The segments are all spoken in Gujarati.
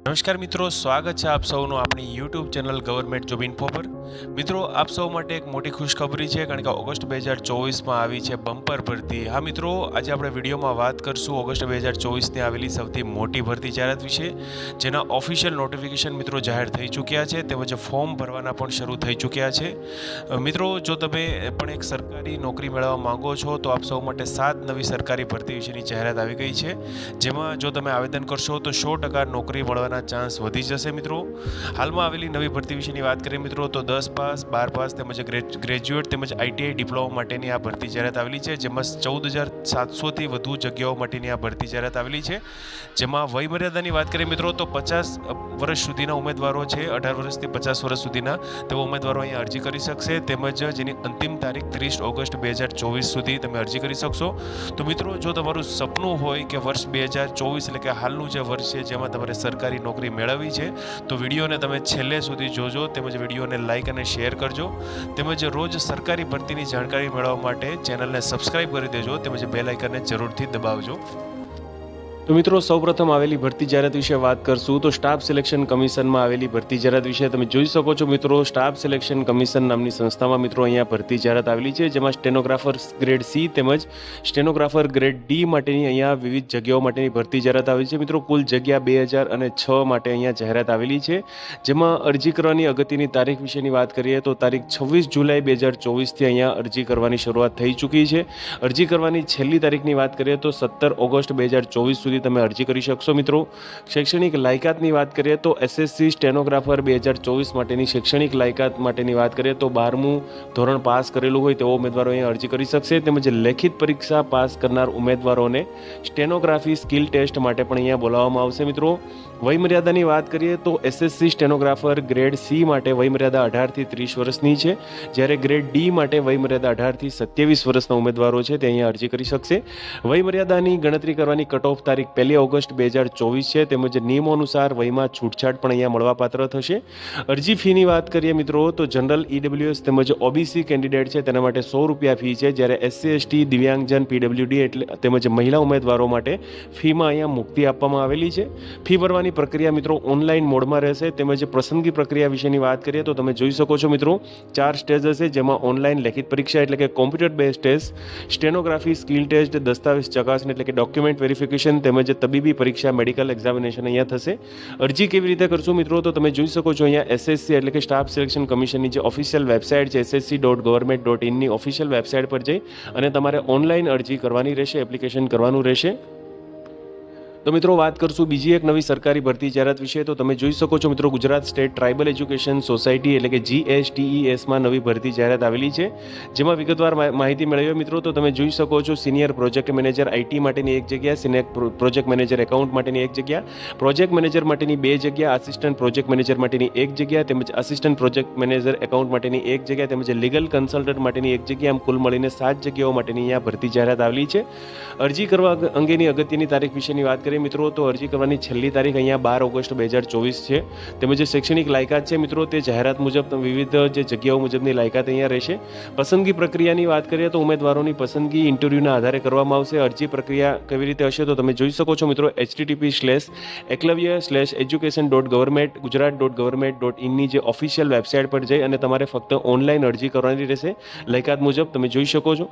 નમસ્કાર મિત્રો, સ્વાગત છે આપ સૌનું આપણી YouTube channel government job info પર। મિત્રો, આપ સૌ માટે એક મોટી ખુશખબરી છે, કારણ કે ઓગસ્ટ 2024માં આવી છે બમ્પર ભરતી। હા મિત્રો, આજે આપણે વિડીયોમાં વાત કરશું ઓગસ્ટ 2024ની આવેલી સૌથી મોટી ભરતી જાહેરાત વિશે, જેના ઓફિશિયલ નોટિફિકેશન મિત્રો જાહેર થઈ ચૂક્યા છે, તેમજ ફોર્મ ભરવાના પણ શરૂ થઈ ચૂક્યા છે। મિત્રો, જો તમે પણ એક સરકારી નોકરી મેળવવા માંગો છો તો આપ સૌ માટે 7 નવી સરકારી ભરતી વિશેની જાહેરાત આવી ગઈ છે, જેમાં જો તમે આવેદન કરશો તો 100% નોકરી મળવાના ચાન્સ વધી જશે। મિત્રો, હાલમાં આવેલી નવી ભરતી વિશેની વાત કરીએ મિત્રો તો 10 પાસ, 12 પાસ તેમજ ગ્રેજ્યુએટ તેમજ આઈટીઆઈ ડિપ્લોમા માટેની આ ભરતી જાહેરાત આવેલી છે, જેમાં 14,700થી વધુ જગ્યાઓ માટેની આ ભરતી જાહેરાત આવેલી છે। જેમાં વયમર્યાદાની વાત કરીએ મિત્રો તો 50 વર્ષ સુધીના ઉમેદવારો છે, 18 વર્ષથી 50 વર્ષ સુધીના તેવા ઉમેદવારો અહીંયા અરજી કરી શકશે, તેમજ જેની અંતિમ તારીખ 30 ઓગસ્ટ 2024 સુધી તમે અરજી કરી શકશો। તો મિત્રો, જો તમારું સપનું હોય કે વર્ષ 2024 એટલે કે હાલનું જે વર્ષ છે જેમાં તમારે સરકારી નોકરી મેળવવી છે, તો વિડીયોને તમે છેલ્લે સુધી જોજો, તેમજ વિડીયોને લાઇક અને શેર કરજો, તેમજ રોજ સરકારી ભરતીની જાણકારી મેળવવા માટે ચેનલને સબસ્ક્રાઇબ કરી દેજો, તેમજ બેલ આઇકનને જરૂરથી દબાવજો। તો મિત્રો, સૌપ્રથમ આવેલી ભરતી જાહેરાત વિશે વાત કરશું તો સ્ટાફ સિલેક્શન કમિશનમાં આવેલી ભરતી જાહેરાત વિશે તમે જોઈ શકો છો મિત્રો। સ્ટાફ સિલેક્શન કમિશન નામની સંસ્થામાં મિત્રો અહીંયા ભરતી જાહેરાત આવેલી છે, જેમાં સ્ટેનોગ્રાફર ગ્રેડ સી તેમજ સ્ટેનોગ્રાફર ગ્રેડ ડી માટેની અહીંયા વિવિધ જગ્યાઓ માટેની ભરતી જાહેરાત આવેલી છે। મિત્રો, કુલ જગ્યા 2006 માટે અહીંયા જાહેરાત આવેલી છે, જેમાં અરજી કરવાની અગત્યની તારીખ વિશેની વાત કરીએ તો તારીખ 26 જુલાઈ 2024થી અહીંયા અરજી કરવાની શરૂઆત થઈ ચૂકી છે। અરજી કરવાની છેલ્લી તારીખની વાત કરીએ તો 17 ઓગસ્ટ 2024 સુધી તમે અરજી કરી શકશો। મિત્રો, શૈક્ષણિક લાયકાતની વાત કરીએ તો એસએસસી સ્ટેનોગ્રાફર 2024 માટેની શૈક્ષણિક લાયકાત માટેની વાત કરીએ તો 12મું ધોરણ પાસ કરેલું હોય તેવો ઉમેદવારો અહીંયા અરજી કરી શકશે, તેમજ લેખિત પરીક્ષા પાસ કરનાર ઉમેદવારોને સ્ટેનોગ્રાફી સ્કિલ ટેસ્ટ માટે પણ અહીંયા બોલાવવામાં આવશે। મિત્રો, વયમર્યાદાની વાત કરીએ તો એસએસસી સ્ટેનોગ્રાફર ગ્રેડ સી માટે વયમર્યાદા 18થી 30 વર્ષની છે, જ્યારે ગ્રેડ ડી માટે વયમર્યાદા 18થી 27 વર્ષના ઉમેદવારો છે તે અહીંયા અરજી કરી શકશે। વયમર્યાદાની ગણતરી કરવાની કટ ઓફ તારીખ 1 ઓગસ્ટ 2024 છે, તેમજ નિયમો અનુસાર વયમાં છૂટછાટ પણ અહીંયા મળવાપાત્ર થશે। અરજી ફીની વાત કરીએ મિત્રો તો જનરલ ઈડબ્લ્યુએસ તેમજ ઓબીસી કેન્ડિડેટ છે તેના માટે 100 રૂપિયા ફી છે, જ્યારે એસસી એસટી દિવ્યાંગજન પીડબ્લ્યુડી એટલે તેમજ મહિલા ઉમેદવારો માટે ફીમાં અહીંયા મુક્તિ આપવામાં આવેલી છે। ફી ભરવાની પ્રક્રિયા મિત્રો ઓનલાઈન મોડમાં રહેશે, તેમજ પસંદગી પ્રક્રિયા વિશેની વાત કરીએ તો તમે જોઈ શકો છો મિત્રો 4 સ્ટેજ હશે, જેમાં ઓનલાઈન લેખિત પરીક્ષા એટલે કે computer base test, stenography skill test, દસ્તાવેજ ચકાસણી એટલે કે ડોક્યુમેન્ટ વેરિફિકેશન તેમજ તબીબી પરીક્ષા મેડિકલ એક્ઝામિનેશન અહીંયા થશે। અરજી કેવી રીતે કરશો મિત્રો તો તમે જોઈ શકો છો અહીંયા એસએસસી એટલે કે સ્ટાફ સિલેક્શન કમિશનની જે ઓફિશિયલ વેબસાઇટ છે ssc.government.in ની ઓફિશિયલ વેબસાઇટ પર જઈ અને તમારે ઓનલાઈન અરજી કરવાની રહેશે, એપ્લિકેશન કરવાનું રહેશે। તો મિત્રો, વાત કરશું બીજી એક નવી સરકારી ભરતી જાહેરાત વિશે તો તમે જોઈ શકો છો મિત્રો Gujarat state tribal education society એટલે કે GSTESમાં નવી ભરતી જાહેરાત આવેલી છે, જેમાં વિગતવાર માહિતી મેળવીએ મિત્રો તો તમે જોઈ શકો છો સિનિયર પ્રોજેક્ટ મેનેજર આઈટી માટેની એક જગ્યા, સિનિયર પ્રોજેક્ટ મેનેજર એકાઉન્ટ માટેની એક જગ્યા, પ્રોજેક્ટ મેનેજર માટેની 2 જગ્યા, આસિસ્ટન્ટ પ્રોજેક્ટ મેનેજર માટેની 1 જગ્યા, તેમજ આસિસ્ટન્ટ પ્રોજેક્ટ મેનેજર એકાઉન્ટ માટેની 1 જગ્યા, તેમજ લીગલ કન્સલ્ટન્ટ માટેની 1 જગ્યા, આમ કુલ મળીને 7 જગ્યાઓ માટેની અહીંયા ભરતી જાહેરાત આવેલી છે। અરજી કરવા અંગેની અગત્યની તારીખ વિશેની વાત કરીએ મિત્રો તો અરજી કરવાની છેલ્લી તારીખ અહીંયા 12 ઓગસ્ટ 2024 છે, તેમજ જે શૈક્ષણિક લાયકાત છે મિત્રો તે જાહેરાત મુજબ વિવિધ જે જગ્યાઓ મુજબની લાયકાત અહીંયા રહેશે। પસંદગી પ્રક્રિયાની વાત કરીએ તો ઉમેદવારોની પસંદગી ઇન્ટરવ્યૂના આધારે કરવામાં આવશે। અરજી પ્રક્રિયા કેવી રીતે હશે તો તમે જોઈ શકો છો મિત્રો http://eklavya/education.government.gujarat.government.in ની જે ઓફિશિયલ વેબસાઇટ પર જઈ અને તમારે ફક્ત ઓનલાઈન અરજી કરવાની રહેશે લાયકાત મુજબ, તમે જોઈ શકો છો।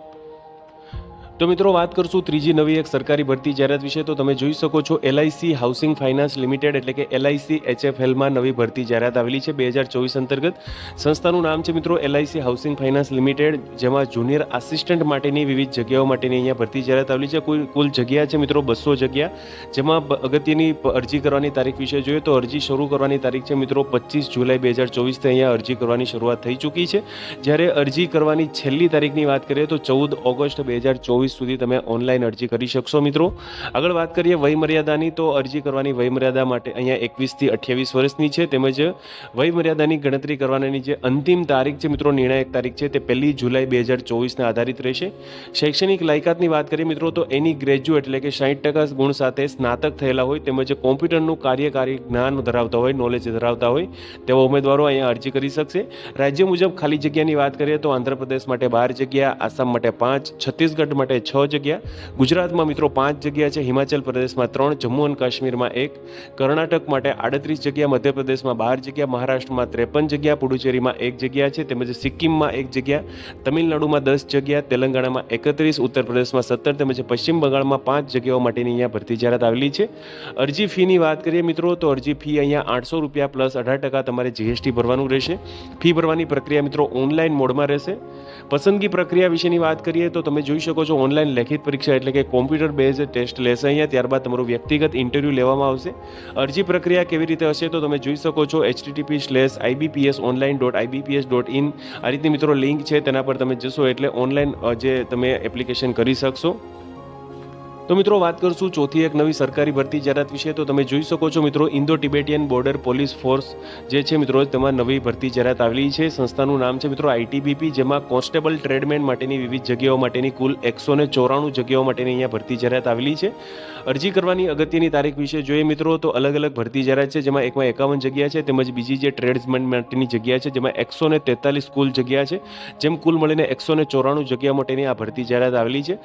તો મિત્રો, વાત કરશું ત્રીજી નવી એક સરકારી ભરતી જાહેરાત વિશે તો તમે જોઈ શકો છો એલઆઈસી હાઉસિંગ ફાઇનાન્સ લિમિટેડ એટલે કે એલઆઈસી HFLમાં નવી ભરતી જાહેરાત આવેલી છે 2024 અંતર્ગત। સંસ્થાનું નામ છે મિત્રો એલઆઈસી હાઉસિંગ ફાઇનાન્સ લિમિટેડ, જેમાં જુનિયર આસિસ્ટન્ટ માટેની વિવિધ જગ્યાઓ માટેની અહીંયા ભરતી જાહેરાત આવેલી છે। કુલ જગ્યા છે મિત્રો 200 જગ્યા, જેમાં અગત્યની અરજી કરવાની તારીખ વિશે જોઈએ તો અરજી શરૂ કરવાની તારીખ છે મિત્રો 25 જુલાઈ 2024થી અહીંયા અરજી કરવાની શરૂઆત થઈ ચૂકી છે, જ્યારે અરજી કરવાની છેલ્લી તારીખની વાત કરીએ તો 14 ઓગસ્ટ 2024 સુધી તમે ઓનલાઈન અરજી કરી શકશો। મિત્રો, આગળ વાત કરીએ વયમર્યાદાની તો અરજી કરવાની વયમર્યાદા માટે અહીંયા 21 થી 28 વર્ષની છે, તેમજ વયમર્યાદાની ગણતરી કરવાની જે અંતિમ તારીખ છે મિત્રો નિર્ણાયક તારીખ છે તે 1 જુલાઈ 2024ને આધારિત રહેશે। શૈક્ષણિક લાયકાતની વાત કરીએ મિત્રો તો એની ગ્રેજ્યુએટ એટલે કે 60% ગુણ સાથે સ્નાતક થયેલા હોય, તેમજ કોમ્પ્યુટરનું કાર્યકારી જ્ઞાન ધરાવતા હોય, નોલેજ ધરાવતા હોય તેવા ઉમેદવારો અહીંયા અરજી કરી શકશે। રાજ્ય મુજબ ખાલી જગ્યાની વાત કરીએ તો આંધ્રપ્રદેશ માટે 12 જગ્યા, આસામ માટે 5, છત્તીસગઢ માટે માટે 6 જગ્યા, ગુજરાતમાં મિત્રો 5 જગ્યા છે, હિમાચલ પ્રદેશમાં 3, જમ્મુ અને કાશ્મીરમાં 1, કર્ણાટક માટે 38 જગ્યા, મધ્યપ્રદેશમાં 12 જગ્યા, મહારાષ્ટ્રમાં 53 જગ્યા, પુડુચેરીમાં 1 જગ્યા છે, તેમજ સિક્કિમમાં 1 જગ્યા, તમિલનાડુમાં 10 જગ્યા, તેલંગાણામાં 31, ઉત્તર પ્રદેશમાં 17 તેમજ પશ્ચિમ બંગાળમાં 5 જગ્યાઓ માટેની અહીંયા ભરતી જાહેરાત આવેલી છે. અરજી ફીની વાત કરીએ મિત્રો તો અરજી ફી અહીંયા 800 રૂપિયા પ્લસ 18% તમારે જીએસટી ભરવાનું રહેશે. ફી ભરવાની પ્રક્રિયા મિત્રો ઓનલાઈન મોડમાં રહેશે. પસંદગી પ્રક્રિયા વિશેની વાત કરીએ તો તમે જોઈ શકો છો ઓનલાઈન લેખિત પરીક્ષા એટલે કે કોમ્પ્યુટર બેઝ ટેસ્ટ લેશે અહીંયા, ત્યારબાદ તમારું વ્યક્તિગત ઇન્ટરવ્યૂ લેવામાં આવશે. અરજી પ્રક્રિયા કેવી રીતે હશે તો તમે જોઈ શકો છો http://ibpsonline.ibps.in આ રીતની મિત્રો લિંક છે, તેના પર તમે જશો એટલે ઓનલાઈન જે તમે એપ્લિકેશન કરી શકશો. તો મિત્રો વાત કરશું ચોથી એક નવી સરકારી ભરતી જાહેરાત વિશે. તો તમે જોઈ શકો છો મિત્રો Indo Tibetan border police force જે છે મિત્રો તેમાં નવી ભરતી જાહેરાત આવેલી છે. સંસ્થાનું નામ છે મિત્રો ITBP, જેમાં કોન્સ્ટેબલ ટ્રેડમેન માટેની વિવિધ જગ્યાઓ માટેની કુલ 194 જગ્યાઓ માટેની અહીંયા ભરતી જાહેરાત આવેલી છે. અરજી કરવાની અગત્યની તારીખ વિશે જોઈએ મિત્રો તો અલગ અલગ ભરતી જાહેરાત છે, જેમાં એકમાં 51 જગ્યા છે, તેમજ બીજી જે ટ્રેડ્સમેન માટેની જગ્યા છે જેમાં 143 કુલ જગ્યા છે, જેમ કુલ મળીને 194 જગ્યા માટેની આ ભરતી જાહેરાત આવેલી છે.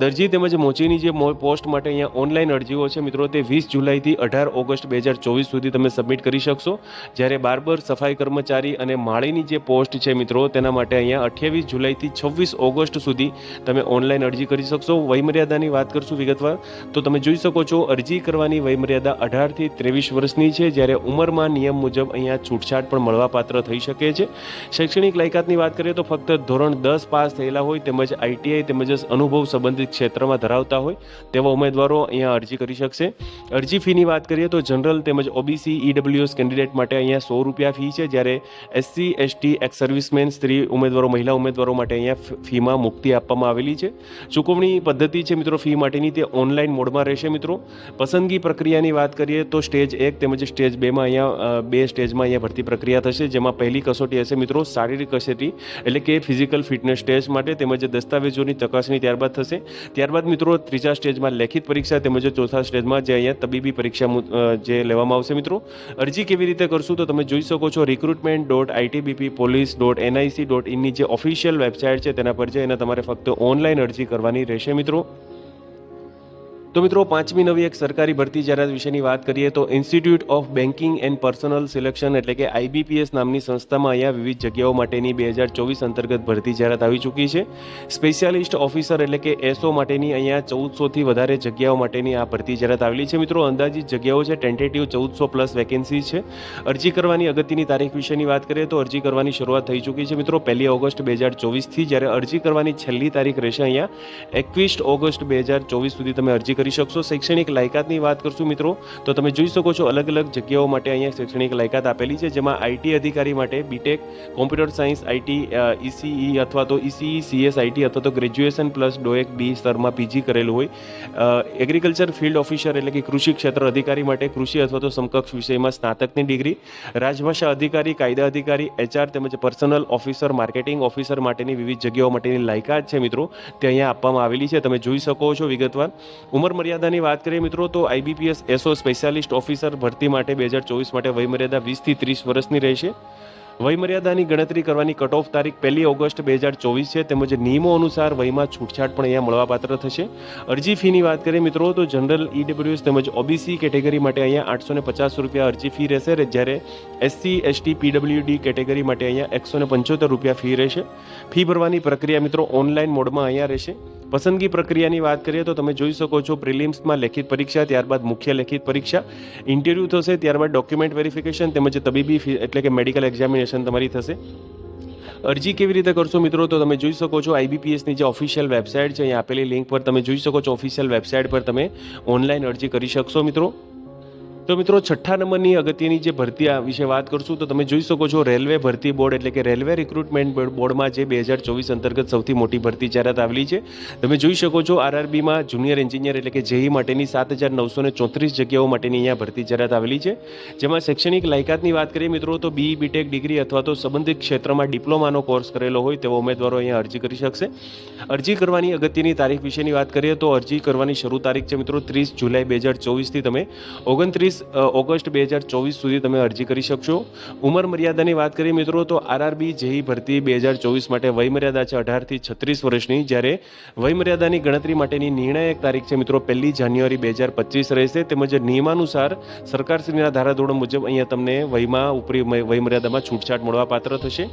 દરજી તેમજ મોચીની જે પોસ્ટ માટે અહીંયા ઓનલાઈન અરજીઓ છે મિત્રો તે 20 જુલાઈથી 18 ઓગસ્ટ 2024 સુધી તમે સબમિટ કરી શકશો. જ્યારે બાર્બર, સફાઈ કર્મચારી અને માળીની જે પોસ્ટ છે મિત્રો તેના માટે અહીંયા 28 જુલાઈથી 26 ઓગસ્ટ સુધી તમે ઓનલાઈન અરજી કરી શકશો. વયમર્યાદાની વાત કરશું વિગતવાર તો તમે જોઈ શકો છો અરજી કરવાની વયમર્યાદા 18 થી 23 વર્ષની છે, જ્યારે ઉંમરમાં નિયમ મુજબ અહીંયા છૂટછાટ પણ મળવાપાત્ર થઈ શકે છે. શૈક્ષણિક લાયકાતની વાત કરીએ તો ફક્ત ધોરણ 10 પાસ થયેલા હોય તેમજ ITI તેમજ અનુભવ સંબંધિત ક્ષેત્રમાં ધરાવતા હોય તેવા ઉમેદવારો અહીંયા અરજી કરી શકશે. અરજી ફીની વાત કરીએ તો જનરલ તેમજ OBC EWS કેન્ડિડેટ માટે અહીંયા 100 રૂપિયા ફી છે, જ્યારે SC ST એક્સ સર્વિસમેન સ્ત્રી ઉમેદવારો મહિલા ઉમેદવારો માટે અહીંયા ફીમાં મુક્તિ આપવામાં આવેલી છે. ચૂકવણી પદ્ધતિ છે મિત્રો ફી માટેની તે ઓનલાઈન મોડમાં રહેશે મિત્રો. પસંદગી પ્રક્રિયાની વાત કરીએ તો સ્ટેજ 1 તેમજ સ્ટેજ 2 માં અહીંયા 2 સ્ટેજમાં અહીંયા ભરતી પ્રક્રિયા થશે, જેમાં પહેલી કસોટી હશે મિત્રો શારીરિક કસોટી એટલે કે ફિઝિકલ ફિટનેસ ટેસ્ટ માટે તેમજ દસ્તાવેજોની ચકાસણી ત્યારબાદ થશે. ત્યારબાદ મિત્રો ત્રીજા સ્ટેજમાં લેખિત પરીક્ષા તેમજ ચોથા સ્ટેજમાં જે અહીંયા તબીબી પરીક્ષા જે લેવામાં આવશે મિત્રો. અરજી કેવી રીતે કરશું તો તમે જોઈ શકો છો recruitment.itbppolice.nic.in ની જે ઓફિશિયલ વેબસાઇટ છે તેના પર જઈને તમારે ફક્ત ઓનલાઈન અરજી કરવાની રહેશે મિત્રો. તો મિત્રો પાંચમી નવી એક સરકારી ભરતી જાહેરાત વિશેની વાત કરીએ તો institute of banking and personnel selection એટલે કે IBPS નામની સંસ્થામાં અહીંયા વિવિધ જગ્યાઓ માટેની 2024 અંતર્ગત ભરતી જાહેરાત આવી ચૂકી છે. સ્પેશિયાલિસ્ટ ઓફિસર એટલે કે SO માટેની અહીંયા 1400થી વધારે જગ્યાઓ માટેની આ ભરતી જાહેરાત આવેલી છે મિત્રો. અંદાજિત જગ્યાઓ છે, ટેન્ટેટિવ 1400+ વેકેન્સી છે. અરજી કરવાની અગત્યની તારીખ વિશેની વાત કરીએ તો અરજી કરવાની શરૂઆત થઈ ચૂકી છે મિત્રો 1 ઓગસ્ટ 2024થી, જ્યારે અરજી કરવાની છેલ્લી તારીખ રહેશે અહીંયા 21 ઓગસ્ટ 2024 સુધી તમે અરજી કરી શકશો. શૈક્ષણિક લાયકાતની વાત કરશું મિત્રો તો તમે જોઈ શકો છો અલગ અલગ જગ્યાઓ માટે અહીંયા શૈક્ષણિક લાયકાત આપેલી છે, જેમાં IT અધિકારી માટે BTech, computer science IT, ECE અથવા તો ECE CS IT અથવા તો ગ્રેજ્યુએશન પ્લસ ડોએક B સ્તરમાં PG કરેલું હોય. એગ્રીકલ્ચર ફિલ્ડ ઓફિસર એટલે કે કૃષિ ક્ષેત્ર અધિકારી માટે કૃષિ અથવા તો સમકક્ષ વિષયમાં સ્નાતકની ડિગ્રી. રાજભાષા અધિકારી, કાયદા અધિકારી, HR તેમજ પર્સનલ ઓફિસર, માર્કેટિંગ ઓફિસર માટેની વિવિધ જગ્યાઓ માટેની લાયકાત છે મિત્રો તે અહીંયા આપવામાં આવેલી છે, તમે જોઈ શકો છો વિગતવાર. ઉંમર મર્યાદાની વાત કરીએ મિત્રો તો IBPS SO સ્પેશિયાલિસ્ટ ઓફિસર ભરતી માટે 2024 માટે વયમર્યાદા 20 થી 30 વર્ષની રહેશે. વયમર્યાદાની ગણતરી કરવાની કટ ઓફ તારીખ 1 ઓગસ્ટ 2024 છે, તેમજ નિયમો અનુસાર વયમાં છૂટછાટ પણ અહીંયા મળવાપાત્ર થશે. અરજી ફીની વાત કરીએ મિત્રો તો જનરલ EWS તેમજ OBC કેટેગરી માટે અહીંયા 850 રૂપિયા અરજી ફી રહેશે, જ્યારે SC ST PWD કેટેગરી માટે અહીંયા 175 રૂપિયા ફી રહેશે. ફી ભરવાની પ્રક્રિયા મિત્રો ઓનલાઈન મોડમાં અહીંયા રહેશે. પસંદગી પ્રક્રિયાની વાત કરીએ તો તમે જોઈ શકો છો પ્રિલિમ્સમાં લેખિત પરીક્ષા, ત્યારબાદ મુખ્ય લેખિત પરીક્ષા, ઇન્ટરવ્યૂ થશે, ત્યારબાદ ડોક્યુમેન્ટ વેરિફિકેશન તેમજ તબીબી એટલે કે મેડિકલ એક્ઝામિનેશન તમારી થશે. અરજી કેવી રીતે કરશો મિત્રો તો તમે જોઈ શકો છો IBPSની જે ઓફિશિયલ વેબસાઇટ છે અહીંયા આપેલી લિંક પર તમે જોઈ શકો છો ઓફિશિયલ વેબસાઇટ પર તમે ઓનલાઈન અરજી કરી શકશો મિત્રો. તો મિત્રો છઠ્ઠા નંબરની અગત્યની જે ભરતી વિશે વાત કરશું તો તમે જોઈ શકો છો રેલવે ભરતી બોર્ડ એટલે કે રેલવે રિક્રુટમેન્ટ બોર્ડમાં જે 2024 અંતર્ગત સૌથી મોટી ભરતી જાહેરાત આવેલી છે. તમે જોઈ શકો છો RRBમાં જુનિયર એન્જિનિયર એટલે કે JE માટેની 7934 જગ્યાઓ માટેની અહીંયા ભરતી જાહેરાત આવેલી છે, જેમાં શૈક્ષણિક લાયકાતની વાત કરીએ મિત્રો તો BE BTech ડિગ્રી અથવા તો સંબંધિત ક્ષેત્રમાં ડિપ્લોમાનો કોર્સ કરેલો હોય તેવા ઉમેદવારો અહીંયા અરજી કરી શકશે. અરજી કરવાની અગત્યની તારીખ વિશેની વાત કરીએ તો અરજી કરવાની શરૂ તારીખ છે મિત્રો 30 જુલાઈ 2024થી તમે 29 ઓગસ્ટ 2024 સુધી તમે અરજી કરી શકશો. ઉંમર મર્યાદાની વાત કરીએ મિત્રો તો આરઆરબી જેઈ ભરતી 2024 માટે વયમર્યાદા છે 18 થી 36 વર્ષની, જ્યારે વયમર્યાદાની ગણતરી માટેની નિર્ણાયક તારીખ છે મિત્રો 1 જાન્યુઆરી 2025 રહેશે. તેમજ નિયમાનુસાર સરકારશ્રીના ધારાધોરણો મુજબ અહીંયા તમને વયમાં ઉપરી વયમર્યાદામાં છૂટછાટ મળવા પાત્ર થશે.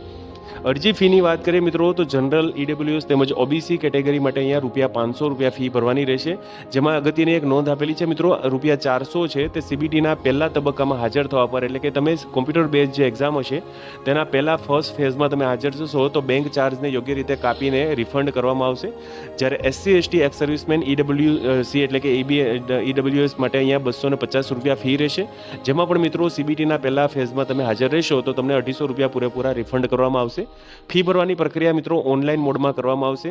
અરજી ફીની વાત કરીએ મિત્રો તો જનરલ, ઈડબ્લ્યુએસ તેમજ ઓબીસી કેટેગરી માટે અહીંયા ₹500 ફી ભરવાની રહેશે. જેમાં અગત્યની એક નોંધ આપેલી છે મિત્રો, ₹400 છે તે સીબીટીના પહેલા તબક્કામાં હાજર થવા પર, એટલે કે તમે કોમ્પ્યુટર બેઝ જે એક્ઝામ હશે તેના પહેલા ફર્સ્ટ ફેઝમાં તમે હાજર થશો તો બેંક ચાર્જને યોગ્ય રીતે કાપીને રિફંડ કરવામાં આવશે. જ્યારે એસસી એસટી એક્સ સર્વિસમેન ઈડબ્લ્યુસી એટલે કે ઈડબ્લ્યુએસ માટે અહીંયા ₹250 ફી રહેશે. જેમાં પણ મિત્રો સીબીટીના પહેલા ફેઝમાં તમે હાજર રહેશો તો તમને ₹250 પૂરેપૂરા રિફંડ કરવામાં આવશે. ફી ભરવાની પ્રક્રિયા મિત્રો ઓનલાઈન મોડમાં કરવામાં આવશે.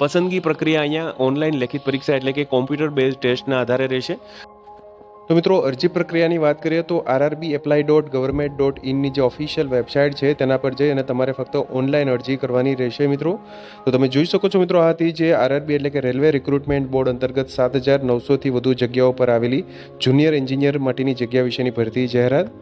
પસંદગી પ્રક્રિયા અહીંયા ઓનલાઈન લેખિત પરીક્ષા એટલે કે કોમ્પ્યુટર બેઝ ટેસ્ટના આધારે રહેશે. તો મિત્રો અરજી પ્રક્રિયાની વાત કરીએ તો rrbapply.government.in ની જે ઓફિશિયલ વેબસાઇટ છે તેના પર જઈ અને તમારે ફક્ત ઓનલાઈન અરજી કરવાની રહેશે મિત્રો. તો તમે જોઈ શકો છો મિત્રો, આ હતી જે આરઆરબી એટલે કે રેલવે રિક્રુટમેન્ટ બોર્ડ અંતર્ગત 7,900થી વધુ જગ્યાઓ પર આવેલી જુનિયર એન્જિનિયર માટેની જગ્યા વિશેની ભરતી જાહેરાત.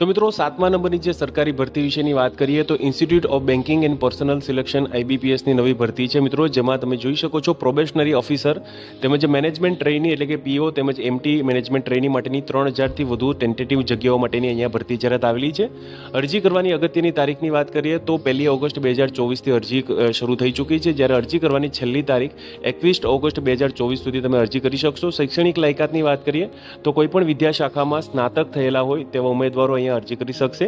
તો મિત્રો 7મા નંબરની જે સરકારી ભરતી વિશેની વાત કરીએ તો institute of banking and personnel selection આઈબીપીએસની નવી ભરતી છે મિત્રો, જેમાં તમે જોઈ શકો છો પ્રોબેશનરી ઓફિસર તેમજ મેનેજમેન્ટ ટ્રેની એટલે કે પીઓ તેમજ એમટી મેનેજમેન્ટ ટ્રેની માટેની 3,000થી વધુ ટેન્ટેટિવ જગ્યાઓ માટેની અહીંયા ભરતી જાહેરાત આવેલી છે. અરજી કરવાની અગત્યની તારીખની વાત કરીએ તો 1 ઓગસ્ટ 2024થી અરજી શરૂ થઈ ચૂકી છે, જ્યારે અરજી કરવાની છેલ્લી તારીખ 21 ઓગસ્ટ 2024 સુધી તમે અરજી કરી શકશો. શૈક્ષણિક લાયકાતની વાત કરીએ તો કોઈપણ વિદ્યાશાખામાં સ્નાતક થયેલા હોય તેવા ઉમેદવારો અરજી કરી શકશે.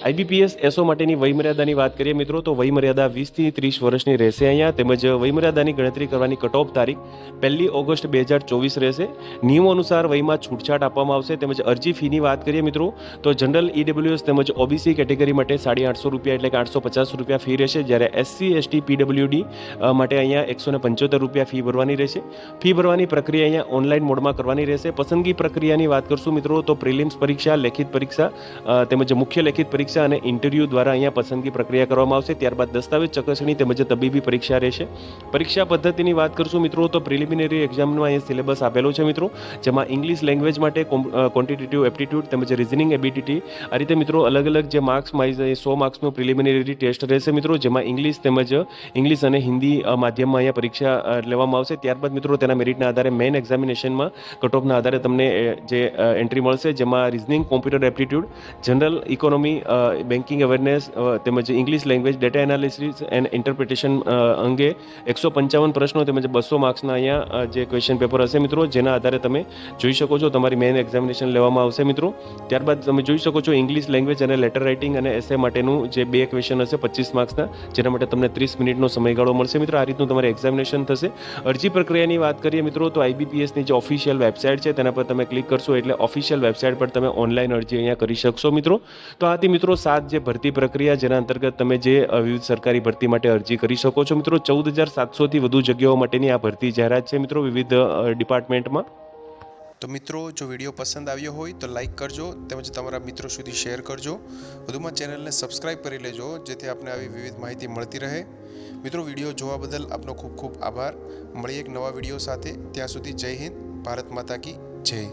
આઈબીપીએસ એસઓ માટેની વયમર્યાદાની વાત કરીએ મિત્રો તો વયમર્યાદા 20 થી 30 વર્ષની રહેશે અહીંયા. તેમજ વયમર્યાદાની ગણતરી કરવાની કટ ઓફ તારીખ 1 ઓગસ્ટ 2024 રહેશે. નિયમો અનુસાર વયમાં છૂટછાટ આપવામાં આવશે. તેમજ અરજી ફીની વાત કરીએ મિત્રો તો જનરલ, ઈડબ્લ્યુએસ તેમજ ઓબીસી કેટેગરી માટે ₹850 એટલે કે ₹850 ફી રહેશે, જ્યારે એસસી એસટી પીડબ્લ્યુડી માટે અહીંયા ₹175 ફી ભરવાની રહેશે. ફી ભરવાની પ્રક્રિયા અહીંયા ઓનલાઈન મોડમાં કરવાની રહેશે. પસંદગી પ્રક્રિયાની વાત કરશું મિત્રો તો પ્રિલિમ્સ પરીક્ષા, લેખિત પરીક્ષા તેમજ મુખ્ય લેખિત પરીક્ષા અને ઇન્ટરવ્યૂ દ્વારા અહીંયા પસંદગી પ્રક્રિયા કરવામાં આવશે. ત્યારબાદ દસ્તાવેજ ચકાસણી તેમજ તબીબી પરીક્ષા રહેશે. પરીક્ષા પદ્ધતિની વાત કરશું મિત્રો તો પ્રિલિમિનરી એક્ઝામમાં અહીંયા સિલેબસ આપેલો છે મિત્રો, જેમાં ઇંગ્લિશ લેંગ્વેજ માટે ક્વોન્ટિટેટિવ એપ્ટિટ્યૂડ તેમજ રીઝનિંગ એબિલિટી, આ રીતે મિત્રો અલગ અલગ જે માર્ક્સ 100 માર્ક્સનું પ્રિલિમિનરી ટેસ્ટ રહેશે મિત્રો, જેમાં ઇંગ્લિશ અને હિન્દી માધ્યમમાં અહીંયા પરીક્ષા લેવામાં આવશે. ત્યારબાદ મિત્રો તેના મેરિટના આધારે મેઇન એક્ઝામિનેશનમાં કટ ઓફના આધારે તમને જે એન્ટ્રી મળશે, જેમાં reasoning, computer aptitude, general economy, banking awareness તેમજ English language, data analysis and interpretation અંગે 155 પ્રશ્નો તેમજ 200 માર્ક્સના અહીંયા જે ક્વેશ્ચન પેપર હશે મિત્રો, જેના આધારે તમે જોઈ શકો છો તમારી મેઇન એક્ઝામિનેશન લેવામાં આવશે મિત્રો. ત્યારબાદ તમે જોઈ શકો છો ઇંગ્લિશ લેંગ્વેજ અને લેટર રાઇટિંગ અને એસે માટેનું જે 2 ક્વેશ્ચન હશે 25 માર્ક્સના, જેના માટે તમને 30 મિનિટનો સમયગાળો મળશે મિત્રો. આ રીતનું તમારે એક્ઝામિનેશન થશે. અરજી પ્રક્રિયાની વાત કરીએ મિત્રો તો આઈબીપીએસની જે ઓફિશિયલ વેબસાઇટ છે તેના પર તમે ક્લિક કરશો એટલે ઓફિશિયલ વેબસાઇટ પર તમે ઓનલાઈન અરજી અહીંયા કરી શકશો મિત્રો. તો આથી મિત્રો 7 જે ભરતી પ્રક્રિયા જેના અંતર્ગત તમે જે વિવિધ સરકારી ભરતી માટે અરજી કરી શકો છો મિત્રો. 14,700થી વધુ જગ્યાઓ માટેની આ ભરતી જાહેરાત છે મિત્રો વિવિધ ડિપાર્ટમેન્ટમાં. તો મિત્રો જો વિડીયો પસંદ આવ્યો હોય તો લાઈક કરજો તેમજ તમારા મિત્રો સુધી શેર કરજો. વધુમાં ચેનલને સબસ્ક્રાઈબ કરી લેજો જેથી આપને આવી વિવિધ માહિતી મળતી રહે. મિત્રો વિડીયો જોવા બદલ આપનો ખૂબ ખૂબ આભાર. મળીએ એક નવા વિડીયો સાથે. ત્યાં સુધી જય હિન્દ, ભારત માતા કી જય.